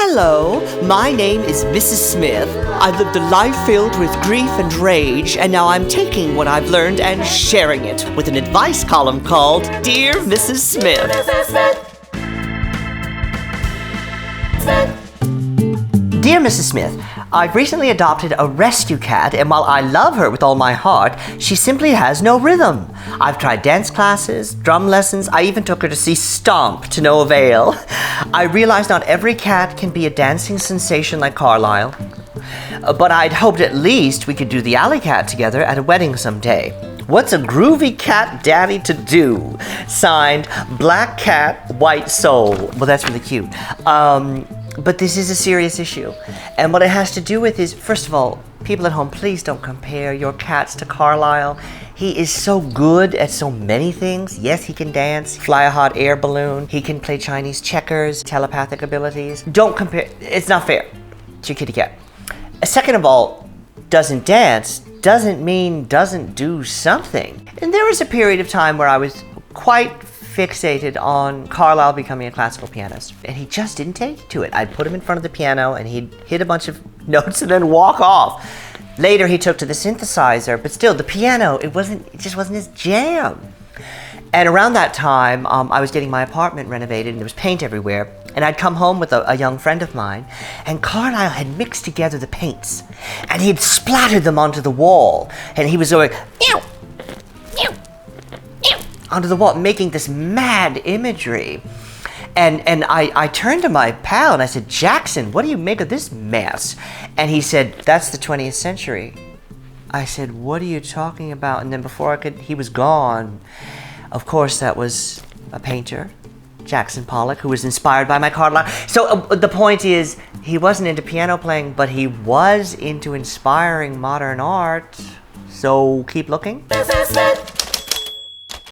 Hello, my name is Mrs. Smith. I lived a life filled with grief and rage, and now I'm taking what I've learned and sharing it with an advice column called Dear Mrs. Smith. Dear Mrs. Smith, I've recently adopted a rescue cat, and while I love her with all my heart, she simply has no rhythm. I've tried dance classes, drum lessons, I even took her to see Stomp to no avail. I realize not every cat can be a dancing sensation like Carlyle, but I'd hoped at least we could do the alley cat together at a wedding someday. What's a groovy cat daddy to do? Signed, Black Cat, White Soul. Well, that's really cute. But this is a serious issue. And what it has to do with is, first of all, people at home, please don't compare your cats to Carlyle. He is so good at so many things. Yes, he can dance, fly a hot air balloon, he can play Chinese checkers, telepathic abilities. Don't compare, it's not fair to your kitty cat. Second of all, doesn't dance doesn't mean doesn't do something. And there was a period of time where I was quite fixated on Carlyle becoming a classical pianist, and he just didn't take to it. I'd put him in front of the piano and he'd hit a bunch of notes and then walk off. Later he took to the synthesizer, but still the piano, it just wasn't his jam. And around that time, I was getting my apartment renovated and there was paint everywhere, and I'd come home with a young friend of mine, and Carlyle had mixed together the paints and he'd splattered them onto the wall, and he was going meow, meow, meow, onto the wall, making this mad imagery. And I turned to my pal and I said, Jackson, what do you make of this mess? And he said, that's the 20th century. I said, what are you talking about? And then he was gone. Of course, that was a painter, Jackson Pollock, who was inspired by my Carlyle. So the point is, he wasn't into piano playing, but he was into inspiring modern art. So keep looking.